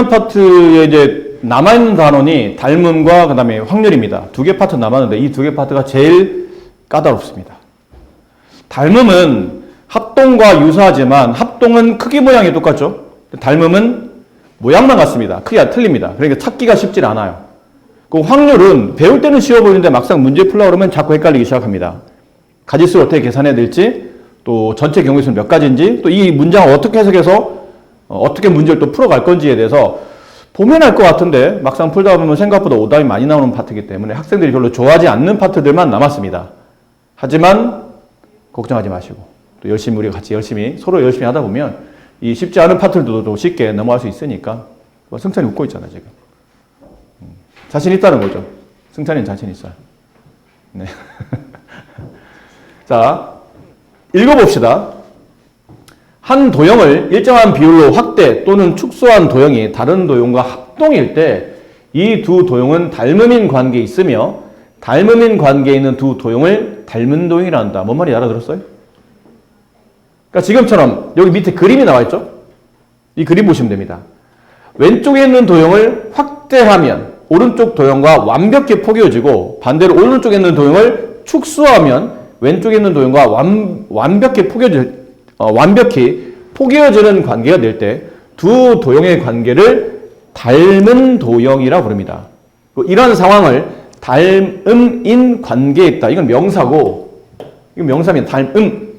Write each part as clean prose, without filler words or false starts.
파트에 이제 남아있는 단원이 닮음과 그 다음에 확률입니다. 두 개 파트 남았는데 이 두 개 파트가 제일 까다롭습니다. 닮음은 합동과 유사하지만 합동은 크기 모양이 똑같죠. 닮음은 모양만 같습니다. 크기가 틀립니다. 그러니까 찾기가 쉽지 않아요. 그 확률은 배울 때는 쉬워 보이는데 막상 문제 풀려고 그러면 자꾸 헷갈리기 시작합니다. 가지수를 어떻게 계산해야 될지, 또 전체 경우의 수는 몇 가지인지, 또 이 문장을 어떻게 해석해서 어떻게 문제를 또 풀어갈 건지에 대해서 보면 알 것 같은데 막상 풀다 보면 생각보다 오답이 많이 나오는 파트이기 때문에 학생들이 별로 좋아하지 않는 파트들만 남았습니다. 하지만 걱정하지 마시고 또 열심히 우리가 같이 서로 열심히 하다 보면 이 쉽지 않은 파트들도 쉽게 넘어갈 수 있으니까. 승찬이 웃고 있잖아 지금. 자신 있다는 거죠. 승찬이는 자신 있어요. 네. 자, 읽어봅시다. 한 도형을 일정한 비율로 확대 또는 축소한 도형이 다른 도형과 합동일 때 이 두 도형은 닮음인 관계에 있으며 닮음인 관계에 있는 두 도형을 닮은 도형이라 한다. 뭔 말인지 알아들었어요? 그러니까 지금처럼 여기 밑에 그림이 나와 있죠? 이 그림 보시면 됩니다. 왼쪽에 있는 도형을 확대하면 오른쪽 도형과 완벽히 포개어지고 반대로 오른쪽에 있는 도형을 축소하면 왼쪽에 있는 도형과 완벽히 포개어지는 관계가 될 때 두 도형의 관계를 닮은 도형이라 부릅니다. 이런 상황을 닮음인 관계에 있다. 이건 명사고, 이건 명사입니다. 닮음.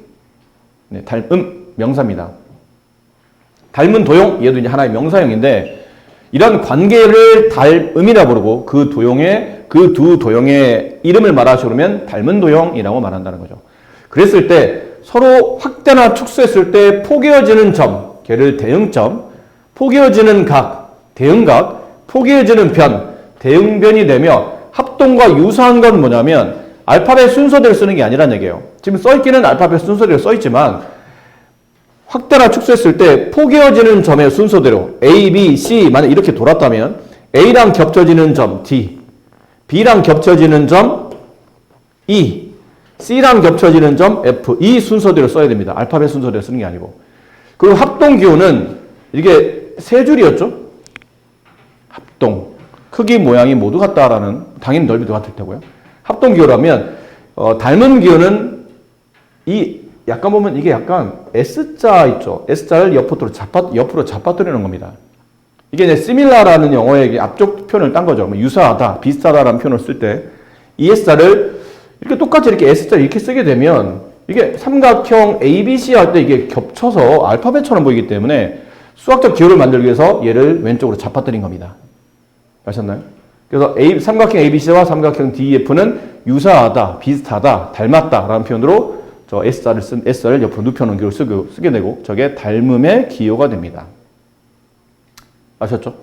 네, 닮음. 명사입니다. 닮은 도형, 얘도 이제 하나의 명사형인데, 이런 관계를 닮음이라 부르고, 그 두 도형의 이름을 말하시면 닮은 도형이라고 말한다는 거죠. 그랬을 때, 서로 확대나 축소했을 때 포개어지는 점, 걔를 대응점, 포개어지는 각, 대응각, 포개어지는 변, 대응변이 되며 합동과 유사한 건 뭐냐면 알파벳 순서대로 쓰는 게 아니란 얘기예요. 지금 써있기는 알파벳 순서대로 써있지만 확대나 축소했을 때 포개어지는 점의 순서대로 A, B, C 만약 이렇게 돌았다면 A랑 겹쳐지는 점 D, B랑 겹쳐지는 점 E, C랑 겹쳐지는 점 F, 이 순서대로 써야 됩니다. 알파벳 순서대로 쓰는 게 아니고. 그리고 합동 기호는 이게 세 줄이었죠? 합동. 크기 모양이 모두 같다라는, 당연히 넓이도 같을 테고요. 합동 기호라면 닮은 기호는 이 약간 보면 이게 약간 S자 있죠? S자를 옆으로 잡아뜨리는 겁니다. 이게 이제 similar라는 영어의 앞쪽 표현을 딴 거죠. 유사하다, 비슷하다라는 표현을 쓸 때 이 S자를 이렇게 똑같이 이렇게 S자 이렇게 쓰게 되면 이게 삼각형 ABC 할 때 이게 겹쳐서 알파벳처럼 보이기 때문에 수학적 기호를 만들기 위해서 얘를 왼쪽으로 잡아뜨린 겁니다. 아셨나요? 그래서 삼각형 ABC와 삼각형 DEF는 유사하다, 비슷하다, 닮았다 라는 표현으로 저 S자를 옆으로 눕혀놓은 기호를 쓰게 되고 저게 닮음의 기호가 됩니다. 아셨죠?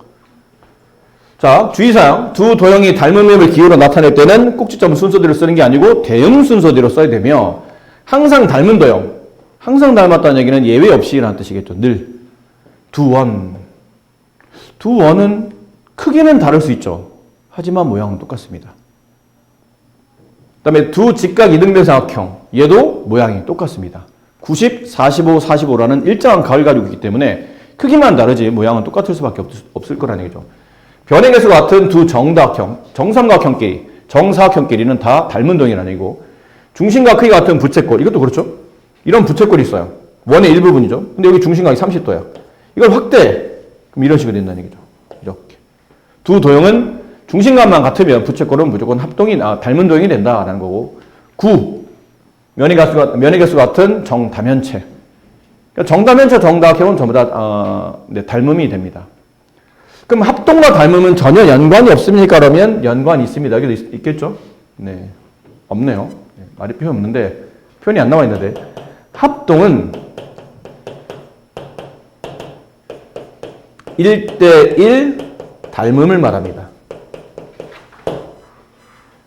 자, 주의사항. 두 도형이 닮음의 기호로 나타낼 때는 꼭지점 순서대로 쓰는 게 아니고 대응 순서대로 써야 되며 항상 닮은 도형. 항상 닮았다는 얘기는 예외 없이라는 뜻이겠죠. 늘. 두 원은 크기는 다를 수 있죠. 하지만 모양은 똑같습니다. 그 다음에 두 직각 이등변삼각형. 얘도 모양이 똑같습니다. 90, 45, 45라는 일정한 각을 가지고 있기 때문에 크기만 다르지 모양은 똑같을 수밖에 없을 거라는 얘기죠. 변의 개수가 같은 두 정다각형, 정삼각형끼리, 정사각형끼리는 다 닮은 도형이라는 얘기고 중심과 크기가 같은 부채꼴, 이것도 그렇죠? 이런 부채꼴이 있어요. 원의 일부분이죠. 근데 여기 중심각이 30도야. 이걸 확대, 그럼 이런 식으로 된다는 얘기죠. 이렇게. 두 도형은 중심각만 같으면 부채꼴은 무조건 닮은 도형이 된다라는 거고 9. 면의 개수가 같은 정다면체. 그러니까 정다면체, 정다각형은 전부 다 닮음이 됩니다. 그럼 합동과 닮음은 전혀 연관이 없습니까? 그러면 연관이 있습니다. 여기도 있겠죠? 네. 없네요. 말이 표현 없는데, 표현이 안 나와 있는데, 합동은 1대1 닮음을 말합니다.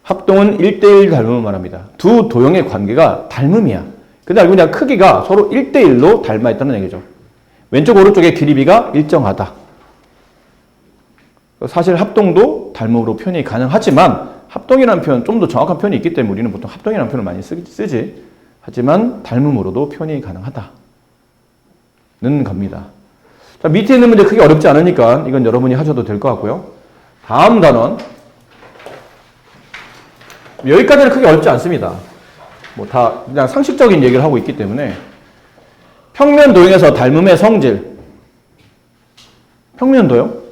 합동은 1대1 닮음을 말합니다. 두 도형의 관계가 닮음이야. 근데 알고 그냥 크기가 서로 1대1로 닮아 있다는 얘기죠. 왼쪽 오른쪽의 길이비가 일정하다. 사실 합동도 닮음으로 표현이 가능하지만 합동이라는 표현, 좀 더 정확한 표현이 있기 때문에 우리는 보통 합동이라는 표현을 많이 쓰지. 하지만 닮음으로도 표현이 가능하다는 겁니다. 자, 밑에 있는 문제 크게 어렵지 않으니까 이건 여러분이 하셔도 될 것 같고요. 다음 단원. 여기까지는 크게 어렵지 않습니다. 뭐 다 그냥 상식적인 얘기를 하고 있기 때문에 평면 도형에서 닮음의 성질. 평면 도형?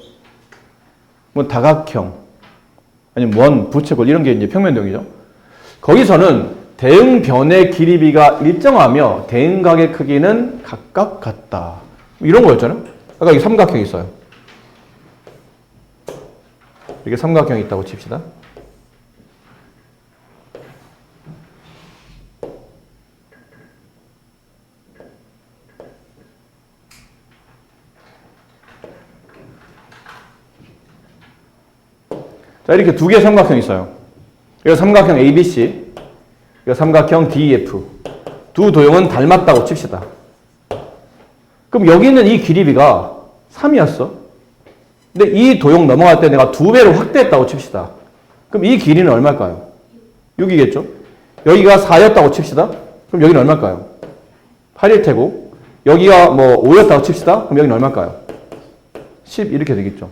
뭐 다각형, 아니면 원, 부채꼴 이런 게 이제 평면 도형이죠. 거기서는 대응변의 길이비가 일정하며 대응각의 크기는 각각 같다. 이런 거였잖아요. 아까 여기 삼각형이 있어요. 이렇게 삼각형이 있다고 칩시다. 자, 이렇게 두 개의 삼각형이 있어요. 이거 삼각형 ABC, 이거 삼각형 DEF. 두 도형은 닮았다고 칩시다. 그럼 여기 있는 이 길이비가 3이었어. 근데 이 도형 넘어갈 때 내가 2배로 확대했다고 칩시다. 그럼 이 길이는 얼마일까요? 6이겠죠? 여기가 4였다고 칩시다. 그럼 여기는 얼마일까요? 8일 테고, 여기가 뭐 5였다고 칩시다. 그럼 여기는 얼마일까요? 10 이렇게 되겠죠.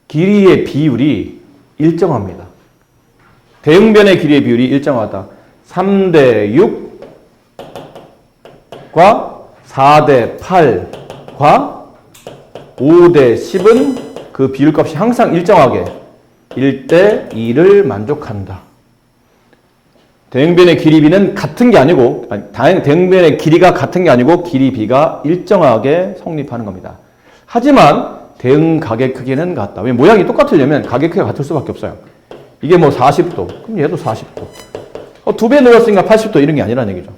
길이의 비율이 일정합니다. 대응변의 길이의 비율이 일정하다. 3대 6과 4대 8과 5대 10은 그 비율값이 항상 일정하게 1대 2를 만족한다. 대응변의 길이비는 같은 게 아니고, 대응변의 길이가 같은 게 아니고 길이비가 일정하게 성립하는 겁니다. 하지만 대응 각의 크기는 같다. 왜 모양이 똑같으려면 각의 크기가 같을 수밖에 없어요. 이게 뭐 40도, 그럼 얘도 40도. 2배 늘었으니까 80도 이런 게 아니라는 얘기죠.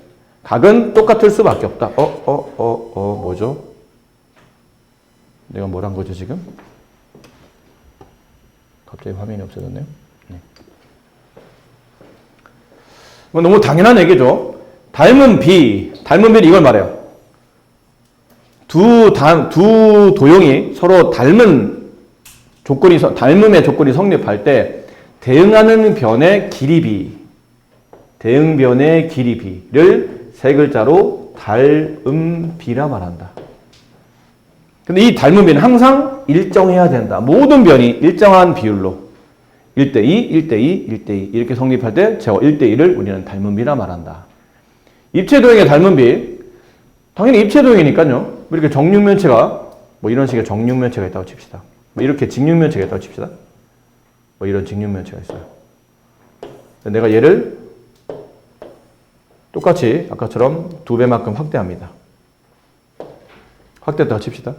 각은 똑같을 수밖에 없다. 뭐죠? 내가 뭘 한 거죠, 지금? 갑자기 화면이 없어졌네요. 네. 너무 당연한 얘기죠. 닮은 비는 이걸 말해요. 두 도형이 서로 닮음의 조건이 성립할 때 대응하는 변의 대응변의 길이비를 세 글자로 닮음비라 말한다. 근데 이 닮음비는 항상 일정해야 된다. 모든 변이 일정한 비율로 1대2, 1대2, 1대2 이렇게 성립할 때 제곱 1대1을 우리는 닮음비라 말한다. 입체도형의 닮음비, 당연히 입체도형이니까요. 이렇게 정육면체가 뭐 이런 식의 정육면체가 있다고 칩시다. 뭐 이렇게 직육면체가 있다고 칩시다. 뭐 이런 직육면체가 있어요. 내가 얘를 똑같이 아까처럼 2배만큼 확대합니다. 확대했다고 칩시다.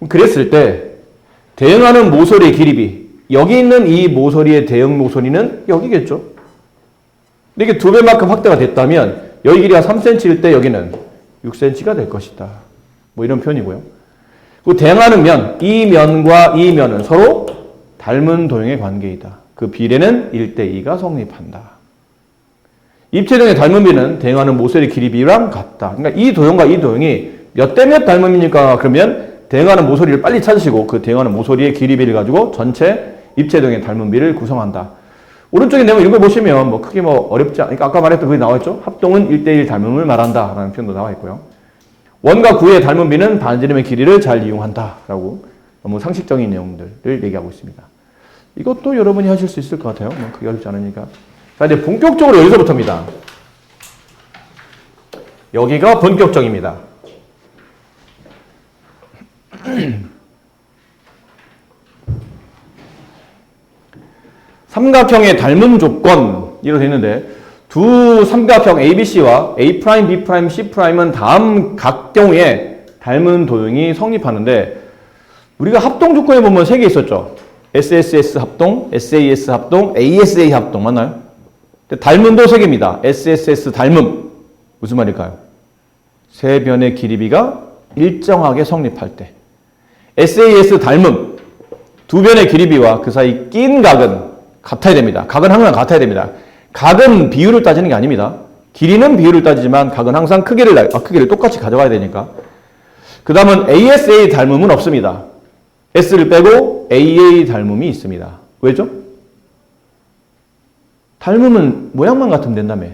그랬을 때 대응하는 모서리의 길이비, 여기 있는 이 모서리의 대응 모서리는 여기겠죠. 근데 이게 2배만큼 확대가 됐다면 여기 길이가 3cm일 때 여기는 6cm가 될 것이다. 뭐 이런 표현이고요. 그 대응하는 면, 이 면과 이 면은 서로 닮은 도형의 관계이다. 그 비례는 1대2가 성립한다. 입체도형의 닮음비는 대응하는 모서리 길이비랑 같다. 그러니까 이 도형과 이 도형이 몇 대 몇 닮음입니까? 그러면 대응하는 모서리를 빨리 찾으시고 그 대응하는 모서리의 길이비를 가지고 전체 입체도형의 닮음비를 구성한다. 오른쪽에 내용 이런 거 보시면 뭐 크게 뭐 어렵지 않으니까 아까 말했던 그게 나와있죠? 합동은 1대1 닮음을 말한다 라는 표현도 나와있고요. 원과 구의 닮음비는 반지름의 길이를 잘 이용한다 라고 너무 상식적인 내용들을 얘기하고 있습니다. 이것도 여러분이 하실 수 있을 것 같아요. 뭐 그게 어렵지 않으니까. 자, 이제 본격적으로 여기서부터입니다. 여기가 본격적입니다. 삼각형의 닮음 조건 이렇게 있는데 두 삼각형 ABC와 A', B', C'은 다음 각 경우에 닮은 도형이 성립하는데 우리가 합동 조건에 보면 3개 있었죠. SSS 합동, SAS 합동, ASA 합동 맞나요? 닮음도 3개입니다. SSS 닮음 무슨 말일까요? 세 변의 길이비가 일정하게 성립할 때 SAS 닮음 두 변의 길이비와 그 사이 낀 각은 같아야 됩니다. 각은 항상 같아야 됩니다. 각은 비율을 따지는 게 아닙니다. 길이는 비율을 따지지만 각은 항상 크기를 똑같이 가져가야 되니까. 그 다음은 ASA 닮음은 없습니다. S를 빼고 AA 닮음이 있습니다. 왜죠? 닮음은 모양만 같으면 된다며.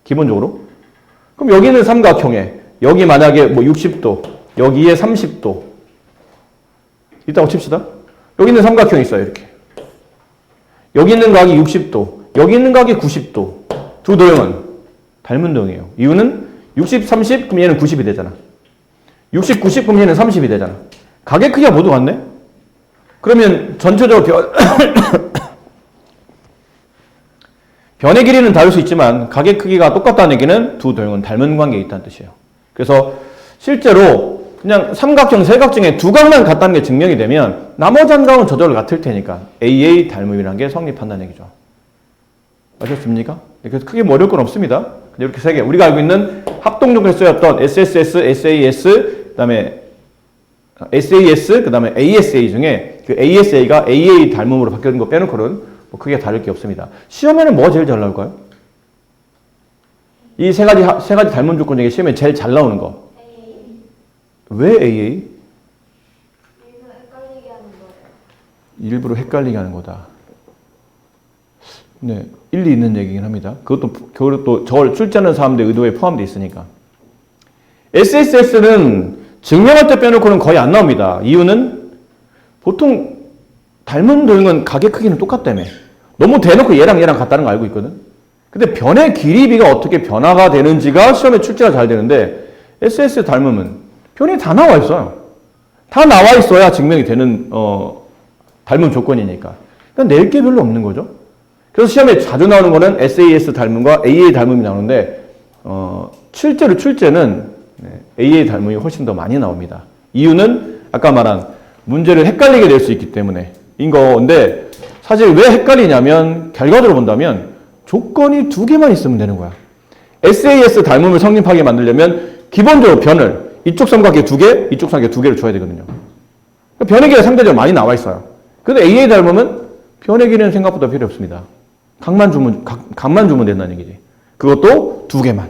기본적으로. 그럼 여기는 삼각형에 여기 만약에 뭐 60도 여기에 30도 있다고 칩시다. 여기 있는 삼각형이 있어요. 이렇게. 여기 있는 각이 60도, 여기 있는 각이 90도. 두 도형은 닮은 도형이에요. 이유는 60, 30, 그럼 얘는 90이 되잖아. 60, 90, 그럼 얘는 30이 되잖아. 각의 크기가 모두 같네? 그러면 전체적으로 변의 길이는 다를 수 있지만 각의 크기가 똑같다는 얘기는 두 도형은 닮은 관계에 있다는 뜻이에요. 그래서 실제로 그냥 삼각형, 세각중에 두 각만 같다는 게 증명이 되면 나머지 한 각은 저절로 같을 테니까 AA 닮음이라는 게 성립한다는 얘기죠. 아셨습니까? 그래서 크게 뭐 어려울 건 없습니다. 이렇게 세 개. 우리가 알고 있는 합동적으로 쓰였던 SSS, SAS, 그 다음에 SAS, 그 다음에 ASA 중에 그 ASA가 AA 닮음으로 바뀌는 거 빼놓고는 뭐 크게 다를 게 없습니다. 시험에는 뭐가 제일 잘 나올까요? 이 세 가지 닮은 조건 중에 시험에 제일 잘 나오는 거. AA. 왜 AA? 일부러 헷갈리게 하는 거예요. 일부러 헷갈리게 하는 거다. 네, 일리 있는 얘기긴 합니다. 그것도 저걸 출제하는 사람들의 의도에 포함되어 있으니까. SSS는 증명할 때 빼놓고는 거의 안 나옵니다. 이유는 보통 닮은 도형은 각의 크기는 똑같다며. 너무 대놓고 얘랑 같다는 거 알고 있거든. 근데 변의 길이비가 어떻게 변화가 되는지가 시험에 출제가 잘 되는데 SS 닮음은 변이 다 나와 있어요. 다 나와 있어야 증명이 되는 닮은 조건이니까. 그러니까 낼 게 별로 없는 거죠. 그래서 시험에 자주 나오는 거는 SAS 닮음과 AA 닮음이 나오는데 실제로 출제는 AA 닮음이 훨씬 더 많이 나옵니다. 이유는 아까 말한 문제를 헷갈리게 낼 수 있기 때문에 인 건데 사실 왜 헷갈리냐면 결과적으로 본다면 조건이 두 개만 있으면 되는 거야. SAS 닮음을 성립하게 만들려면 기본적으로 변을 이쪽 삼각형 두 개, 이쪽 삼각형 두 개를 줘야 되거든요. 변의 길이가 상대적으로 많이 나와 있어요. 근데 AA 닮음은 변의 길이는 생각보다 필요 없습니다. 각만 주면 된다는 얘기지. 그것도 두 개만.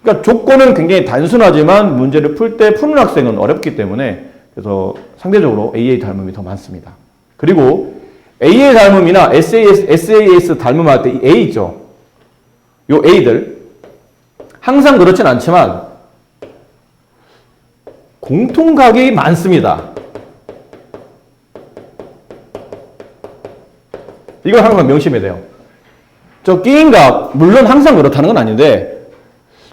그러니까 조건은 굉장히 단순하지만 문제를 풀 때 푸는 학생은 어렵기 때문에 그래서 상대적으로 AA 닮음이 더 많습니다. 그리고 AA 닮음이나 SAS 닮음할 때 이 A 있죠. 요 A들 항상 그렇진 않지만 공통각이 많습니다. 이걸 항상 명심해야 돼요. 저 끼인 각, 물론 항상 그렇다는 건 아닌데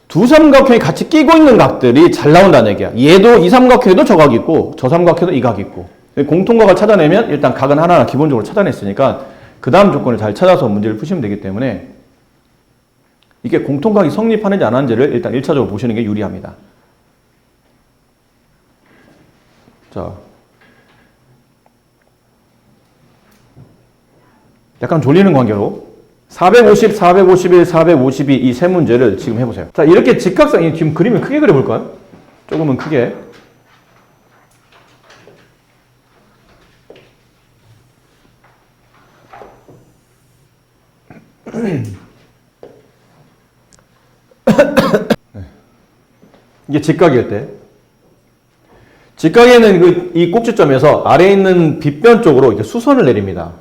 두 삼각형이 같이 끼고 있는 각들이 잘 나온다는 얘기야. 얘도 이 삼각형에도 저 각이 있고 저 삼각형에도 이 각이 있고 공통각을 찾아내면 일단 각은 하나하나 기본적으로 찾아냈으니까 그 다음 조건을 잘 찾아서 문제를 푸시면 되기 때문에 이게 공통각이 성립하는지 안 하는지를 일단 1차적으로 보시는 게 유리합니다. 자, 약간 졸리는 관계로 450, 451, 452 이 세 문제를 지금 해보세요. 자, 이렇게 직각상, 지금 그림을 크게 그려볼까요? 조금은 크게. 이게 직각일 때. 직각에는 이 꼭지점에서 아래에 있는 빗변 쪽으로 이렇게 수선을 내립니다.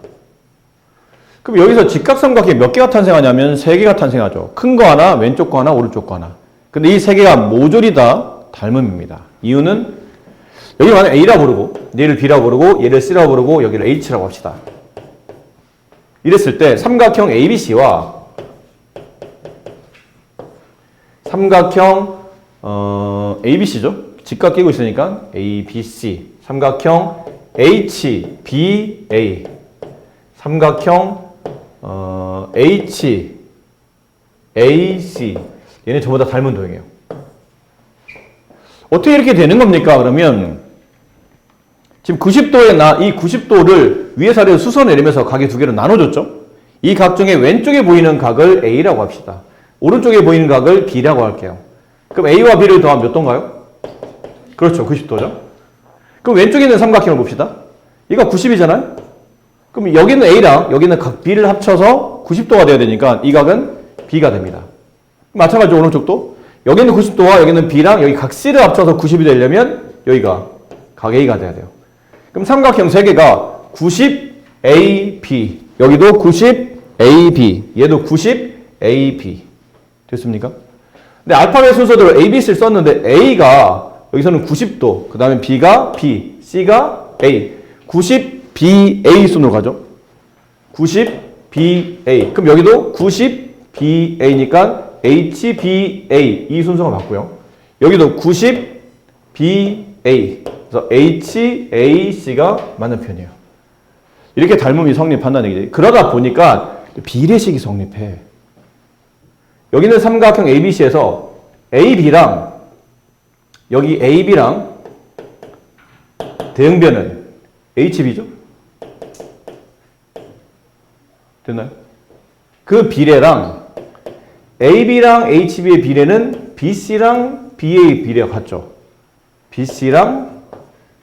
그럼 여기서 직각삼각형이 몇 개가 탄생하냐면 3개가 탄생하죠. 큰 거 하나, 왼쪽 거 하나, 오른쪽 거 하나. 근데 이 3개가 모조리 다 닮음입니다. 이유는 여기 만약 A라고 부르고 얘를 B라고 부르고 얘를 C라고 부르고 여기를 H라고 합시다. 이랬을 때 삼각형 ABC와 삼각형 ABC죠. 직각 끼고 있으니까 ABC, 삼각형 HBA, 삼각형 HAC 얘네 전부 다 닮은 도형이에요. 어떻게 이렇게 되는 겁니까? 그러면 지금 90도에 이 90도를 위에서 아래로 수서내리면서 각의 두 개로 나눠줬죠? 이 각 중에 왼쪽에 보이는 각을 A라고 합시다. 오른쪽에 보이는 각을 B라고 할게요. 그럼 A와 B를 더하면 몇 도인가요? 그렇죠. 90도죠. 그럼 왼쪽에 있는 삼각형을 봅시다. 이거 90이잖아요? 그럼 여기는 A랑 여기는 각 B를 합쳐서 90도가 돼야 되니까 이 각은 B가 됩니다. 마찬가지로 오른쪽도 여기는 90도와 여기는 B랑 여기 각 C를 합쳐서 90이 되려면 여기가 각 A가 돼야 돼요. 그럼 삼각형 3개가 90AB 여기도 90AB 얘도 90AB 됐습니까? 근데 알파벳 순서대로 ABC를 썼는데 A가 여기서는 90도, 그 다음에 B가 B, C가 A. 90BA 순으로 가죠. 90BA. 그럼 여기도 90BA니까 HBA 이 순서가 맞고요. 여기도 90BA. 그래서 HAC가 맞는 편이에요. 이렇게 닮음이 성립한다는 얘기죠. 그러다 보니까 비례식이 성립해. 여기는 삼각형 ABC에서 AB랑 여기 AB랑 대응변은 HB죠? 됐나요? 그 비례랑 AB랑 HB의 비례는 BC랑 BA 비례가 같죠. BC랑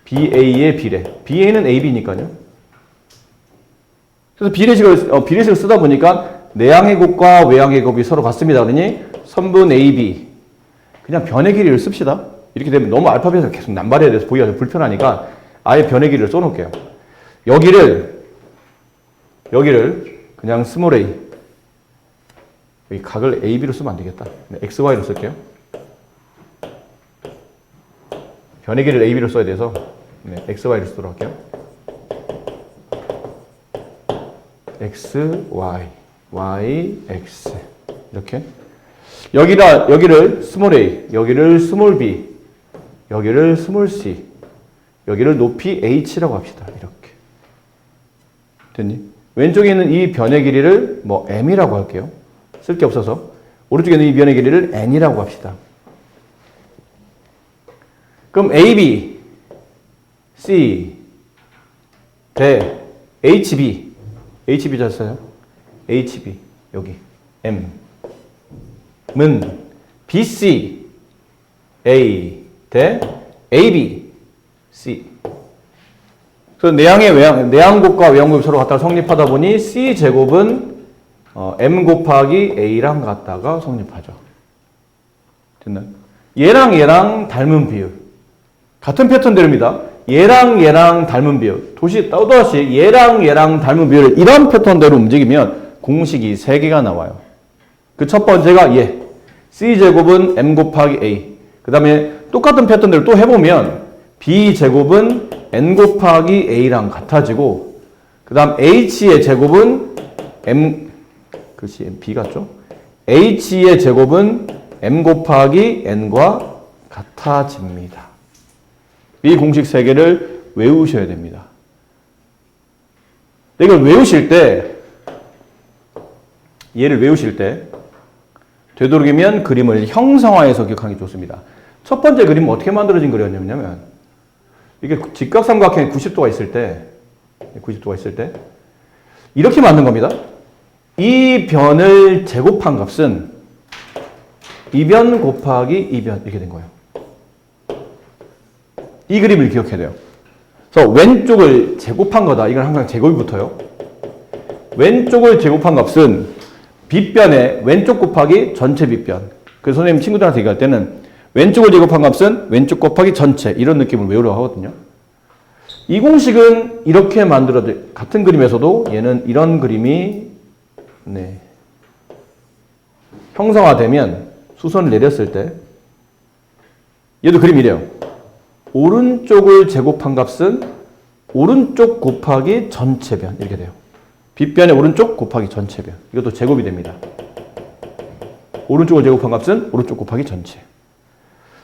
BA의 비례. BA는 AB니까요. 그래서 비례식을 쓰다 보니까 내항의 곱과 외항의 곱이 서로 같습니다. 그러니 선분 AB. 그냥 변의 길이를 씁시다. 이렇게 되면 너무 알파벳을 계속 남발해야 돼서 보기가 좀 불편하니까 아예 변의 길이를 써놓을게요. 여기를 그냥 스몰 a. 여기 각을 AB로 쓰면 안 되겠다. XY로 쓸게요. 변의 길이를 AB로 써야 돼서 XY로 쓰도록 할게요. X, Y, Y, X 이렇게 여기를 스몰 a, 여기를 스몰 b, 여기를 스몰 c, 여기를 높이 h라고 합시다. 이렇게 됐니? 왼쪽에 있는 이 변의 길이를 뭐 m이라고 할게요. 쓸 게 없어서. 오른쪽에 있는 이 변의 길이를 n이라고 합시다. 그럼 AB, C, 대, HB, HB 잘 써요. HB, 여기, M, 문, BC, A, 대, AB, C. 그래서 내항곱과 외항곱이 서로 같다가 성립하다 보니 C제곱은 M 곱하기 A랑 같다가 성립하죠. 됐나요? 얘랑 닮은 비율. 같은 패턴대로입니다. 얘랑 닮은 비율. 또다시 얘랑 닮은 비율을 이런 패턴대로 움직이면 공식이 3개가 나와요. 그 첫 번째가 얘. C제곱은 M 곱하기 A. 그 다음에 똑같은 패턴대로 또 해보면 B제곱은 N 곱하기 A랑 같아지고 그 다음 H의 제곱은 B 같죠? H의 제곱은 M 곱하기 N과 같아집니다. 이 공식 3개를 외우셔야 됩니다. 이걸 외우실 때 얘를 외우실 때 되도록이면 그림을 형상화해서 기억하기 좋습니다. 첫 번째 그림은 어떻게 만들어진 그림이냐면 이게 직각삼각형이 90도가 있을 때 이렇게 만든 겁니다. 이 변을 제곱한 값은 이 변 곱하기 이 변 이렇게 된 거예요. 이 그림을 기억해야 돼요. 그래서 왼쪽을 제곱한 거다. 이건 항상 제곱이 붙어요. 왼쪽을 제곱한 값은 빗변의 왼쪽 곱하기 전체 빗변. 그래서 선생님 친구들한테 얘기할 때는 왼쪽을 제곱한 값은 왼쪽 곱하기 전체 이런 느낌을 외우려고 하거든요. 이 공식은 이렇게 같은 그림에서도 얘는 이런 그림이 형상화되면 수선을 내렸을 때 얘도 그림이 이래요. 오른쪽을 제곱한 값은 오른쪽 곱하기 전체 변 이렇게 돼요. 빗변의 오른쪽 곱하기 전체 변. 이것도 제곱이 됩니다. 오른쪽을 제곱한 값은 오른쪽 곱하기 전체.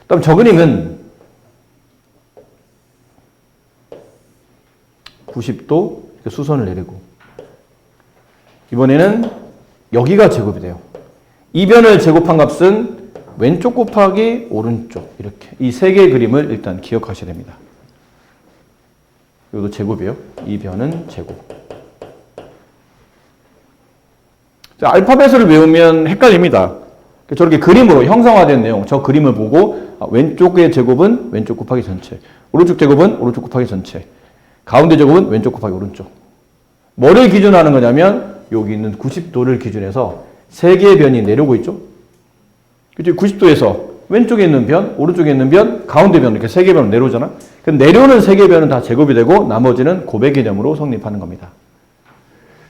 그다음 저 그림은 90도 이렇게 수선을 내리고 이번에는 여기가 제곱이 돼요. 이 변을 제곱한 값은 왼쪽 곱하기 오른쪽 이렇게 이 3개의 그림을 일단 기억하셔야 됩니다. 이것도 제곱이에요. 이 변은 제곱. 자, 알파벳을 외우면 헷갈립니다. 저렇게 그림으로 형상화된 내용, 저 그림을 보고 왼쪽의 제곱은 왼쪽 곱하기 전체, 오른쪽 제곱은 오른쪽 곱하기 전체, 가운데 제곱은 왼쪽 곱하기 오른쪽. 뭐를 기준으로 하는 거냐면 여기 있는 90도를 기준해서 3개의 변이 내려오고 있죠. 그치? 90도에서 왼쪽에 있는 변, 오른쪽에 있는 변, 가운데 변 이렇게 3개의 변으로 내려오잖아. 그럼 내려오는 3개의 변은 다 제곱이 되고 나머지는 곱의 개념으로 성립하는 겁니다.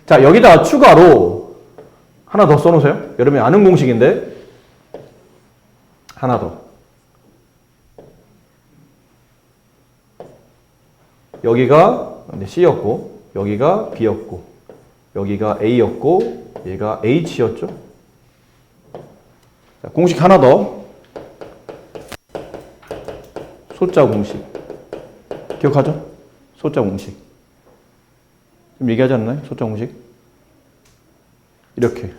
자, 여기다가 추가로 하나 더 써놓으세요. 여러분이 아는 공식인데 하나 더. 여기가 C였고 여기가 B였고 여기가 A였고 얘가 H였죠. 자, 공식 하나 더. 소자 공식. 기억하죠? 소자 공식. 지금 얘기하지 않나요? 소자 공식. 이렇게.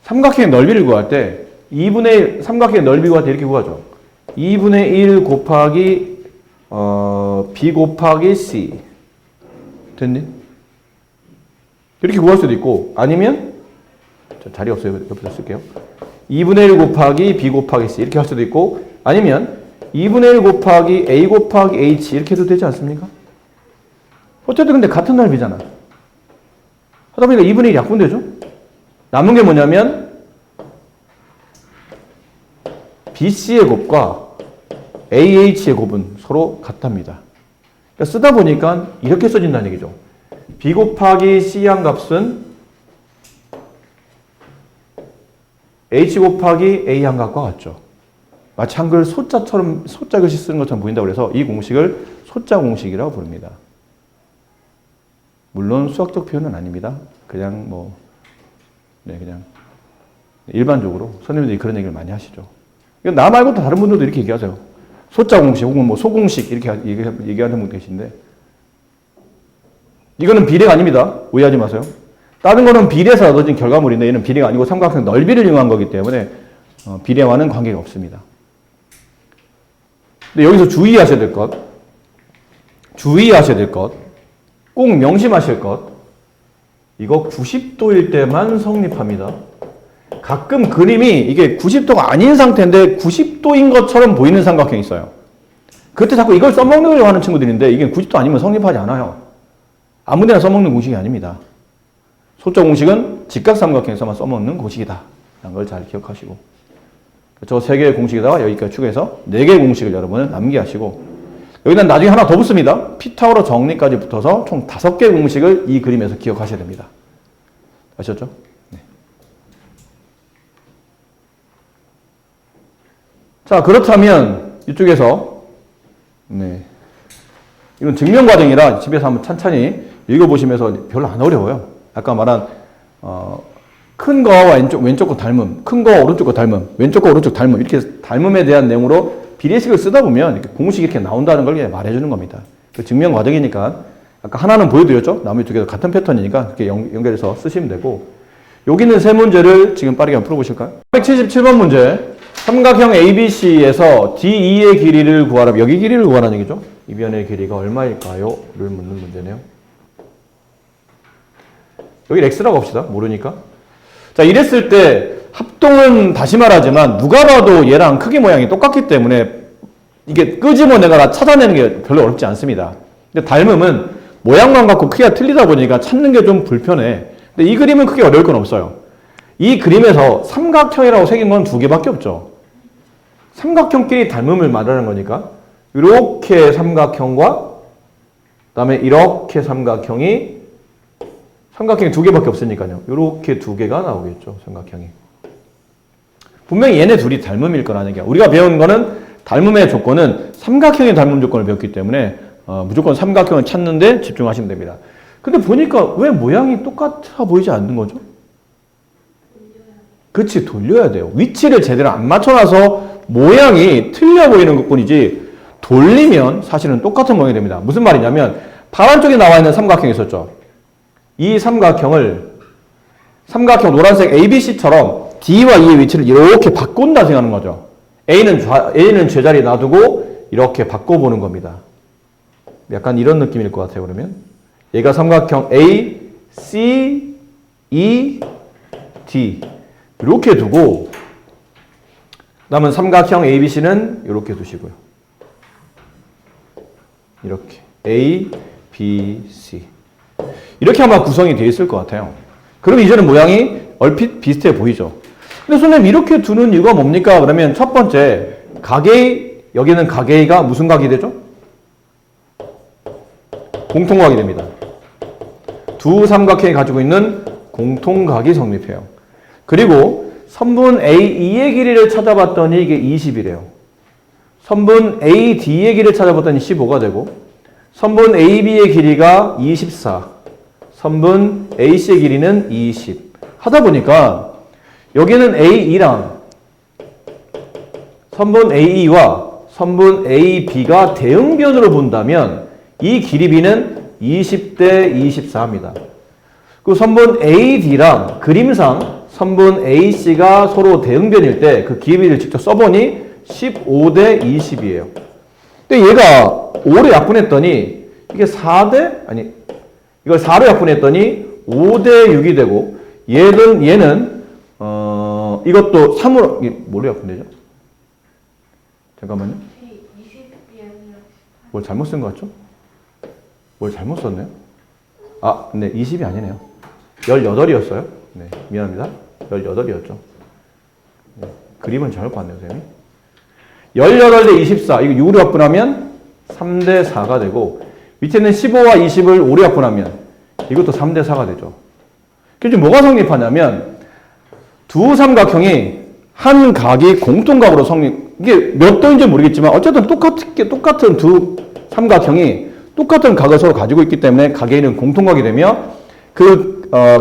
삼각형의 넓이를 구할 때 2분의 1, 삼각형의 넓이 구할 때 이렇게 구하죠. 2분의 1 곱하기 B 곱하기 C. 됐니? 이렇게 구할 수도 있고 아니면 자리 없어요. 옆에서 쓸게요. 2분의 1 곱하기 B 곱하기 C 이렇게 할 수도 있고 아니면 2분의 1 곱하기 A 곱하기 H 이렇게 해도 되지 않습니까? 어쨌든 근데 같은 넓이잖아. 하다 보니까 2분의 1이 약분되죠? 남은 게 뭐냐면 BC의 곱과 AH의 곱은 서로 같답니다. 그러니까 쓰다 보니까 이렇게 써진다는 얘기죠. B 곱하기 C한 값은 H 곱하기 A한 값과 같죠. 마치 한글 소자처럼 소자 글씨 쓰는 것처럼 보인다고 해서 이 공식을 소자 공식이라고 부릅니다. 물론 수학적 표현은 아닙니다. 그냥 그냥 일반적으로 선생님들이 그런 얘기를 많이 하시죠. 나 말고도 다른 분들도 이렇게 얘기하세요. 소자 공식 혹은 소공식 이렇게 얘기하는 분 계신데 이거는 비례가 아닙니다. 오해하지 마세요. 다른 거는 비례해서 얻어진 결과물인데 얘는 비례가 아니고 삼각형 넓이를 이용한 거기 때문에 비례와는 관계가 없습니다. 근데 여기서 주의하셔야 될 것, 꼭 명심하실 것, 이거 90도일 때만 성립합니다. 가끔 그림이 이게 90도가 아닌 상태인데 90도인 것처럼 보이는 삼각형이 있어요. 그때 자꾸 이걸 써먹으려고 하는 친구들인데 이게 90도 아니면 성립하지 않아요. 아무데나 써먹는 공식이 아닙니다. 소자 공식은 직각삼각형에서만 써먹는 공식이다. 라는 걸 잘 기억하시고 저 3개의 공식에다가 여기까지 추가해서 4개의 공식을 여러분은 남기하시고 여기다 나중에 하나 더 붙습니다. 피타고라 정리까지 붙어서 총 5개의 공식을 이 그림에서 기억하셔야 됩니다. 아셨죠? 네. 자, 그렇다면 이쪽에서 이건 증명 과정이라 집에서 한번 찬찬히 읽어보시면서 별로 안 어려워요. 아까 말한 큰 거와 왼쪽 거 닮음, 큰 거와 오른쪽 거 닮음, 왼쪽 거 오른쪽 닮음 이렇게 닮음에 대한 내용으로 비례식을 쓰다 보면 이렇게 공식이 이렇게 나온다는 걸 말해주는 겁니다. 그 증명 과정이니까 아까 하나는 보여드렸죠? 나머지 2개도 같은 패턴이니까 이렇게 연결해서 쓰시면 되고 여기 있는 3문제를 지금 빠르게 한번 풀어보실까요? 177번 문제 삼각형 ABC에서 DE의 길이를 구하라. 여기 길이를 구하라는 얘기죠. 이 변의 길이가 얼마일까요? 를 묻는 문제네요. 여기 X라고 합시다. 모르니까. 자, 이랬을 때 합동은 다시 말하지만 누가 봐도 얘랑 크기 모양이 똑같기 때문에 이게 끄집어내거나 찾아내는 게 별로 어렵지 않습니다. 근데 닮음은 모양만 갖고 크기가 틀리다 보니까 찾는 게 좀 불편해. 근데 이 그림은 크게 어려울 건 없어요. 이 그림에서 삼각형이라고 새긴 건 2개밖에 없죠. 삼각형끼리 닮음을 말하는 거니까 이렇게 삼각형과 그다음에 이렇게 삼각형이 2개밖에 없으니까요. 이렇게 2개가 나오겠죠. 삼각형이. 분명히 얘네 둘이 닮음일 거라는 게 우리가 배운 거는 닮음의 조건은 삼각형의 닮음 조건을 배웠기 때문에 무조건 삼각형을 찾는데 집중하시면 됩니다. 근데 보니까 왜 모양이 똑같아 보이지 않는 거죠? 그치, 돌려야 돼요. 위치를 제대로 안 맞춰놔서 모양이 틀려 보이는 것뿐이지 돌리면 사실은 똑같은 모양이 됩니다. 무슨 말이냐면 파란 쪽에 나와 있는 삼각형이 있었죠. 이 삼각형 노란색 ABC처럼 D와 E의 위치를 이렇게 바꾼다 생각하는 거죠. A는 제자리에 놔두고 이렇게 바꿔보는 겁니다. 약간 이런 느낌일 것 같아요. 그러면 얘가 삼각형 A, C, E, D 이렇게 두고 남은 삼각형 ABC는 이렇게 두시고요. 이렇게 A, B, C 이렇게 아마 구성이 되어 있을 것 같아요. 그럼 이제는 모양이 얼핏 비슷해 보이죠. 근데 선생님 이렇게 두는 이유가 뭡니까? 그러면 첫 번째 각A, 여기는 각A가 무슨 각이 되죠? 공통각이 됩니다. 두 삼각형이 가지고 있는 공통각이 성립해요. 그리고 선분 AE의 길이를 찾아봤더니 이게 20이래요. 선분 AD의 길이를 찾아봤더니 15가 되고 선분 AB의 길이가 24, 선분 AC의 길이는 20 하다 보니까 여기는 AE랑 선분 AE와 선분 AB가 대응변으로 본다면 이 길이 B는 20대 24입니다. 그 선분 AD랑 그림상 선분 AC가 서로 대응변일 때 그 길이를 직접 써보니 15대 20이에요. 근데 얘가 5로 약분했더니 이게 4대? 아니, 이걸 4로 약분했더니 5대 6이 되고 얘는 이것도 3으로, 이게 뭐로 약분되죠? 잠깐만요. 20이 아니라 뭘 잘못 쓴 것 같죠? 뭘 잘못 썼네요? 아, 네, 20이 아니네요. 18이었어요. 네, 미안합니다. 18이었죠. 네, 그림은 잘못 봤네요, 선생님이. 18대 24, 이거 6으로 약분하면 3대 4가 되고, 밑에는 15와 20을 5로 약분하면 이것도 3대 4가 되죠. 그래서 뭐가 성립하냐면, 두 삼각형이 한 각이 공통각으로 이게 몇 도인지 모르겠지만, 어쨌든 똑같은 두 삼각형이 똑같은 각을 서로 가지고 있기 때문에 각 A는 공통각이 되며,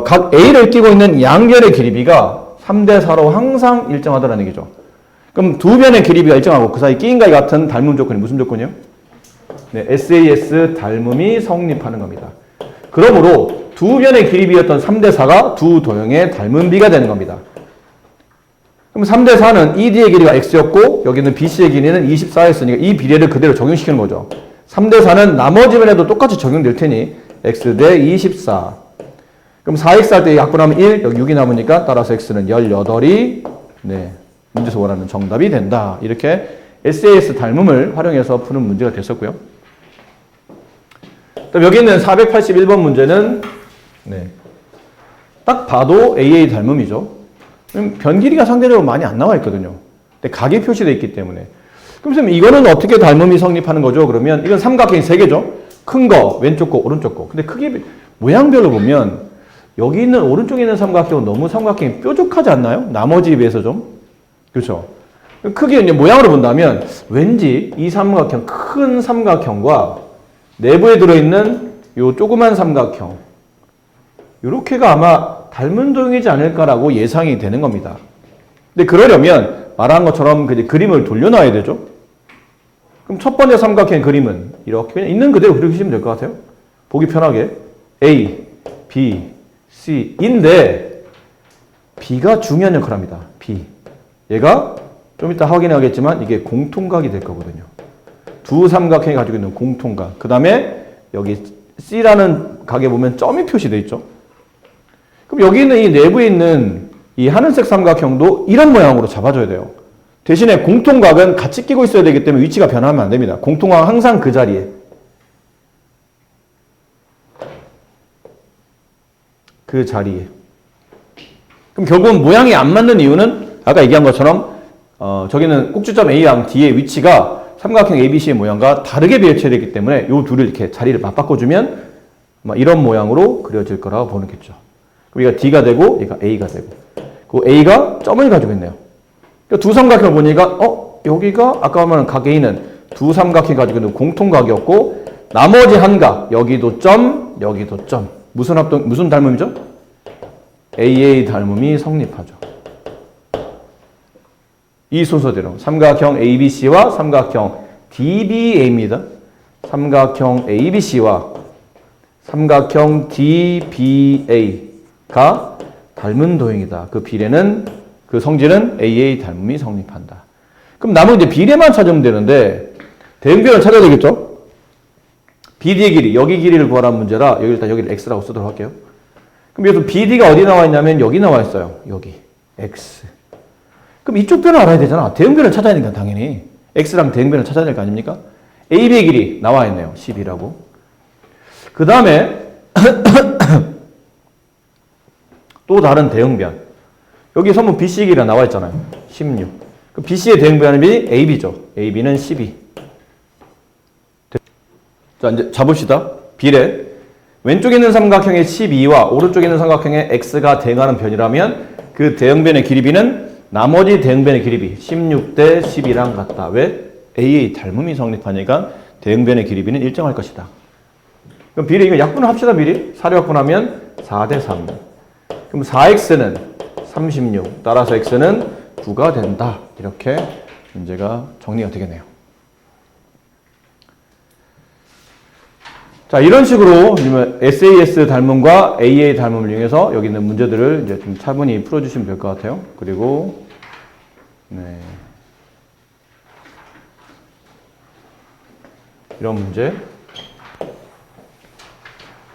각 A를 끼고 있는 양변의 길이 B가 3대 4로 항상 일정하다는 얘기죠. 그럼 두 변의 길이 B가 일정하고 그 사이 끼인 각이 같은 닮음 조건이 무슨 조건이요? 네, SAS 닮음이 성립하는 겁니다. 그러므로 두 변의 길이 B였던 3대 4가 두 도형의 닮은 B가 되는 겁니다. 그럼 3대 4는 ED의 길이가 X였고 여기는 BC의 길이는 24였으니까 이 비례를 그대로 적용시키는 거죠. 3대 4는 나머지 면에도 똑같이 적용될 테니 X 대 24. 그럼 4X 할 때 약분하면 1, 여기 6이 남으니까 따라서 X는 18이 네, 문제에서 원하는 정답이 된다. 이렇게 SAS 닮음을 활용해서 푸는 문제가 됐었고요. 그럼 여기 있는 481번 문제는 네, 딱 봐도 AA 닮음이죠. 변 길이가 상대적으로 많이 안 나와 있거든요. 근데 각이 표시되어 있기 때문에. 그럼 선생님 이거는 어떻게 닮음이 성립하는 거죠? 그러면 이건 삼각형이 3개죠. 큰 거, 왼쪽 거, 오른쪽 거. 근데 크기 모양별로 보면 여기 있는 오른쪽에 있는 삼각형은 너무 삼각형이 뾰족하지 않나요? 나머지에 비해서 좀. 그렇죠. 크기 이제 모양으로 본다면 왠지 이 삼각형, 큰 삼각형과 내부에 들어있는 요 조그만 삼각형 요렇게가 아마 닮은 도형이지 않을까라고 예상이 되는 겁니다. 근데 그러려면 말한 것처럼 그림을 돌려놔야 되죠. 그럼 첫 번째 삼각형 그림은 이렇게 그냥 있는 그대로 그리시면 될 것 같아요. 보기 편하게 A, B, C인데 B가 중요한 역할을 합니다. B. 얘가 좀 이따 확인하겠지만 이게 공통각이 될 거거든요. 두 삼각형이 가지고 있는 공통각. 그 다음에 여기 C라는 각에 보면 점이 표시되어 있죠. 그럼 여기 있는 이 내부에 있는 이 하늘색 삼각형도 이런 모양으로 잡아줘야 돼요. 대신에 공통각은 같이 끼고 있어야 되기 때문에 위치가 변하면 안 됩니다. 공통각은 항상 그 자리에. 그 자리에. 그럼 결국은 모양이 안 맞는 이유는 아까 얘기한 것처럼 저기는 꼭지점 A랑 D의 위치가 삼각형 ABC의 모양과 다르게 배치해야 되기 때문에 이 둘을 이렇게 자리를 맞바꿔주면 이런 모양으로 그려질 거라고 보는 겠죠. 그럼 얘가 D가 되고 얘가 A가 되고 그 A가 점을 가지고 있네요. 그러니까 두 삼각형을 보니까 여기가 아까 말한 각 A는 두 삼각형이 가지고 있는 공통각이었고 나머지 한 각 여기도 점 여기도 점 무슨 닮음이죠? AA 닮음이 성립하죠. 이 순서대로 삼각형 ABC와 삼각형 DBA입니다. 삼각형 ABC와 삼각형 DBA가 닮은 도형이다. 그 비례는 그 성질은 AA 닮음이 성립한다. 그럼 남은 이제 비례만 찾으면 되는데 대응변을 찾아야 되겠죠? BD의 길이, 여기 길이를 구하라는 문제라 여기 일단 여기를 X라고 쓰도록 할게요. 그럼 여기서 BD가 어디 나와 있냐면 여기 나와 있어요. 여기 X. 그럼 이쪽 변을 알아야 되잖아. 대응변을 찾아야 되니까 당연히 X랑 대응변을 찾아야 될 거 아닙니까? AB의 길이 나와 있네요. 12라고. 그 다음에 또 다른 대응변. 여기 선분 BC의 길이가 나와 있잖아요. 16. 그럼 BC의 대응변이 AB죠. AB는 12. 자, 이제 잡읍시다. 비례. 왼쪽에 있는 삼각형의 12와 오른쪽에 있는 삼각형의 X가 대응하는 변이라면 그 대응변의 길이 B는 나머지 대응변의 길이 B 16대 12랑 같다. 왜? AA 닮음이 성립하니까 대응변의 길이 B는 일정할 것이다. 그럼 비례 이거 약분을 합시다, 미리. 4를 약분하면 4대 3. 그럼 4x는 36. 따라서 x는 9가 된다. 이렇게 문제가 정리가 되겠네요. 자, 이런 식으로 SAS 닮음과 AA 닮음을 이용해서 여기 있는 문제들을 이제 좀 차분히 풀어주시면 될 것 같아요. 그리고, 네. 이런 문제.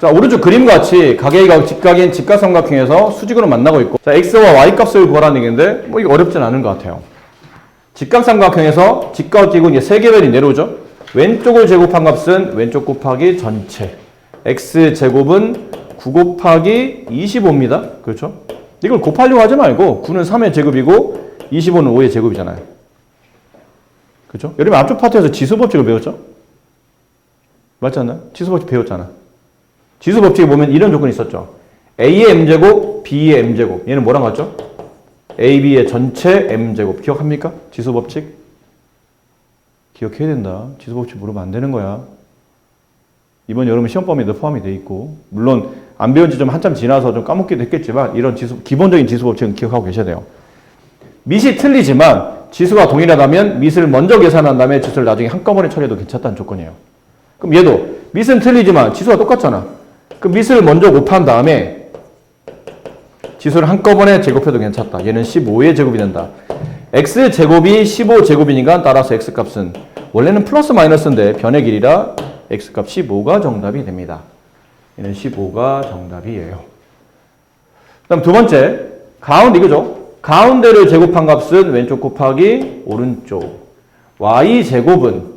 자, 오른쪽 그림과 같이 각A가 직각인 직각삼각형에서 수직으로 만나고 있고, 자, x와 y 값을 구하라는 얘기인데, 뭐 이거 어렵진 않은 것 같아요. 직각삼각형에서 직각을 끼고 이제 세 개변이 내려오죠. 왼쪽을 제곱한 값은 왼쪽 곱하기 전체. x제곱은 9 곱하기 25입니다. 그렇죠? 이걸 곱하려고 하지 말고 9는 3의 제곱이고 25는 5의 제곱이잖아요. 그렇죠? 여러분 앞쪽 파트에서 지수법칙을 배웠죠? 맞지 않나요? 지수법칙 배웠잖아. 지수법칙에 보면 이런 조건이 있었죠. a의 m제곱, b의 m제곱. 얘는 뭐랑 같죠? ab의 전체 m제곱. 기억합니까? 지수법칙? 기억해야 된다. 지수법칙 물으면 안 되는 거야. 이번 여름 시험 범위에도 포함이 돼 있고, 물론 안 배운 지 좀 한참 지나서 좀 까먹기도 했겠지만 이런 기본적인 지수법칙은 기억하고 계셔야 돼요. 밑이 틀리지만 지수가 동일하다면 밑을 먼저 계산한 다음에 지수를 나중에 한꺼번에 처리해도 괜찮다는 조건이에요. 그럼 얘도 밑은 틀리지만 지수가 똑같잖아. 그럼 밑을 먼저 곱한 다음에 지수를 한꺼번에 제곱해도 괜찮다. 얘는 15의 제곱이 된다. x제곱이 15제곱이니까 따라서 x값은 원래는 플러스 마이너스인데 변의 길이라 x값 15가 정답이 됩니다. 얘는 15가 정답이에요. 그 다음 두 번째, 가운데 이거죠. 가운데를 제곱한 값은 왼쪽 곱하기 오른쪽. y제곱은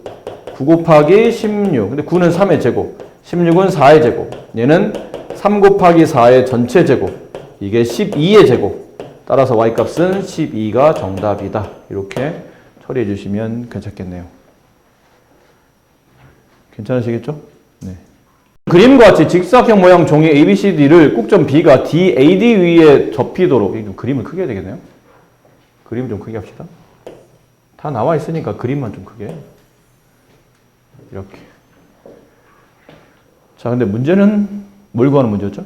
9 곱하기 16. 근데 9는 3의 제곱. 16은 4의 제곱. 얘는 3 곱하기 4의 전체 제곱. 이게 12의 제곱. 따라서 y값은 12가 정답이다. 이렇게 처리해 주시면 괜찮겠네요. 괜찮으시겠죠? 네. 그림과 같이 직사각형 모양 종이 ABCD를 꼭점 B가 DAD 위에 접히도록, 좀 그림을 크게 해야 되겠네요. 그림을 좀 크게 합시다. 다 나와 있으니까 그림만 좀 크게. 이렇게. 자, 근데 문제는 뭘 구하는 문제였죠?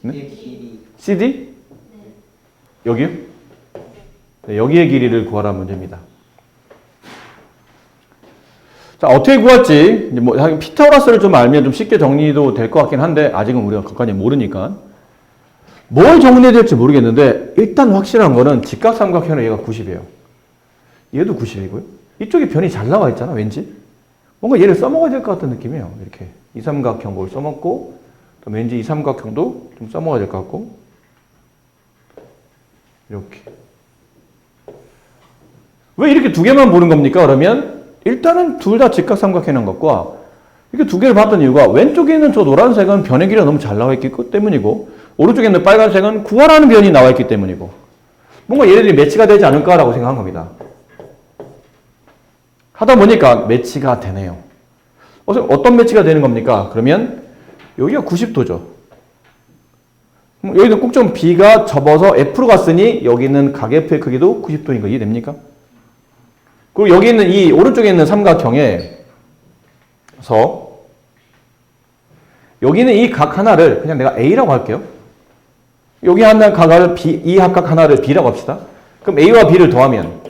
네? CD? 여기요? 네, 여기의 길이를 구하라는 문제입니다. 자, 어떻게 구할지, 이제 뭐, 피타고라스를 좀 알면 좀 쉽게 정리도 될 것 같긴 한데, 아직은 우리가 그까지 모르니까. 뭘 정리해야 될지 모르겠는데, 일단 확실한 거는 직각삼각형은 얘가 90이에요. 얘도 90이고요. 이쪽에 변이 잘 나와 있잖아, 왠지. 뭔가 얘를 써먹어야 될 것 같은 느낌이에요. 이렇게. 이삼각형 뭘 써먹고, 또 왠지 이삼각형도 좀 써먹어야 될 것 같고, 이렇게. 왜 이렇게 두 개만 보는 겁니까? 그러면 일단은 둘 다 직각삼각형인 것과 이렇게 두 개를 봤던 이유가 왼쪽에 있는 저 노란색은 변의 길이가 너무 잘 나와 있기 때문이고 오른쪽에 있는 빨간색은 구하라는 변이 나와 있기 때문이고 뭔가 얘네들이 매치가 되지 않을까라고 생각한 겁니다. 하다 보니까 매치가 되네요. 어떤 매치가 되는 겁니까? 그러면 여기가 90도죠. 여기는 꼭점 B가 접어서 F로 갔으니 여기 있는 각F의 크기도 90도인 거 이해됩니까? 그리고 여기 있는 이 오른쪽에 있는 삼각형에서 여기는 이 각 하나를 그냥 내가 A라고 할게요. 여기 하나 각을 B, 이 각각 하나를 B라고 합시다. 그럼 A와 B를 더하면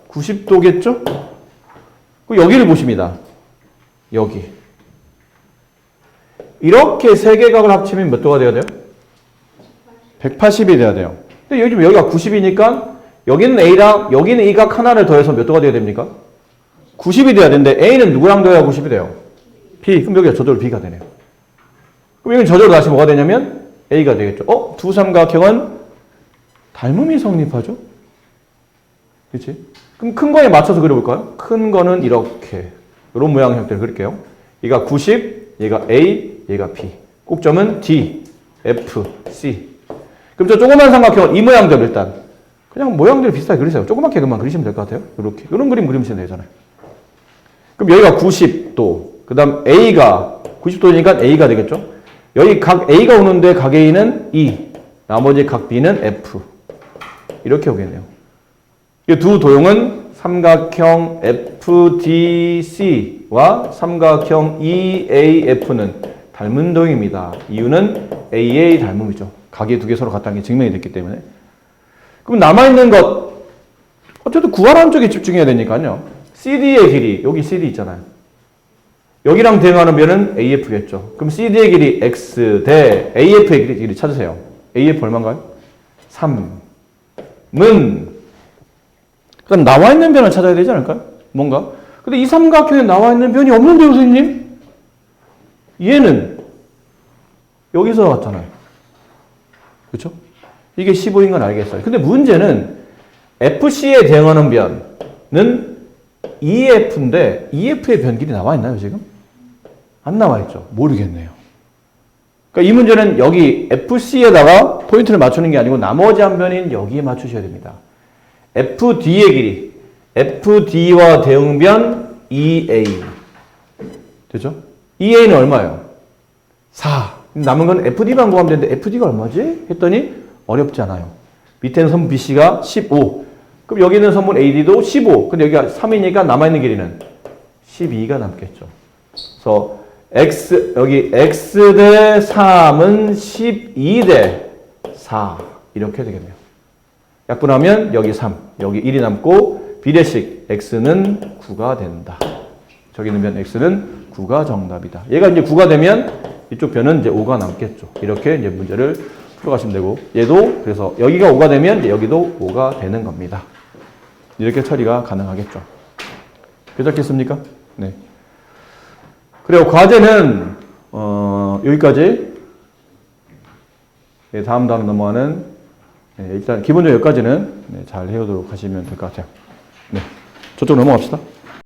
90도겠죠? 그리고 여기를 보십니다. 여기. 이렇게 세 개 각을 합치면 몇 도가 돼야 돼요? 180이 돼야 돼요. 근데 여기 여기가 90이니까 여기는 A랑 여기는 이 각 하나를 더해서 몇 도가 돼야 됩니까? 90이 돼야 되는데 A는 누구랑 더해야 90이 돼요? B. 그럼 여기가 저절로 B가 되네요. 그럼 여기 저절로 다시 뭐가 되냐면 A가 되겠죠. 두 삼각형은 닮음이 성립하죠? 그렇지? 그럼 큰 거에 맞춰서 그려볼까요? 큰 거는 이렇게 이런 모양 형태를 그릴게요. 얘가 90, 얘가 A, 얘가 B. 꼭점은 D, F, C. 그럼 저 조그만 삼각형은 이 모양대로 일단 그냥 모양대로 비슷하게 그리세요. 조그맣게 그만 그리시면 될 것 같아요. 이렇게 이런 그림 그리시면 되잖아요. 그럼 여기가 90도. 그 다음 A가 90도니까 A가 되겠죠. 여기 각 A가 오는데 각 A는 E. 나머지 각 B는 F. 이렇게 오겠네요. 이 두 도형은 삼각형 FDC와 삼각형 EAF는 닮은 도형입니다. 이유는 AA 닮음이죠. 각이 두 개 서로 같다는 게 증명이 됐기 때문에. 그럼 남아있는 것, 어쨌든 구하라는 쪽에 집중해야 되니까요. CD의 길이, 여기 CD 있잖아요. 여기랑 대응하는 변은 AF겠죠. 그럼 CD의 길이 X 대 AF의 길이 찾으세요. AF 얼마인가요? 3은 그럼 나와 있는 변을 찾아야 되지 않을까요? 뭔가? 근데 이 삼각형에 나와 있는 변이 없는데요, 선생님? 얘는 여기서 나왔잖아요. 그렇죠? 이게 15인 건 알겠어요. 근데 문제는 FC에 대응하는 변은 EF인데 EF의 변길이 나와 있나요, 지금? 안 나와 있죠. 모르겠네요. 그러니까 이 문제는 여기 FC에다가 포인트를 맞추는 게 아니고 나머지 한 변인 여기에 맞추셔야 됩니다. FD의 길이, FD와 대응변 EA. 되죠? EA는 얼마예요? 4. 남은 건 FD만 구하면 되는데 FD가 얼마지? 했더니 어렵지 않아요. 밑에는 선분 BC가 15. 그럼 여기 있는 선분 AD도 15. 근데 여기가 3이니까 남아있는 길이는 12가 남겠죠. 그래서 여기 X 대 3은 12 대 4. 이렇게 되겠네요. 약분하면 여기 3, 여기 1이 남고 비례식 X는 9가 된다. 저기 있는 변 X는 9가 정답이다. 얘가 이제 9가 되면 이쪽 변은 이제 5가 남겠죠. 이렇게 이제 문제를 풀어가시면 되고 얘도 그래서 여기가 5가 되면 이제 여기도 5가 되는 겁니다. 이렇게 처리가 가능하겠죠. 괜찮겠습니까? 네. 그리고 과제는 여기까지. 네, 다음 넘어가는 네, 일단 기본적으로 여기까지는 네, 잘 해오도록 하시면 될 것 같아요. 네, 저쪽 넘어갑시다.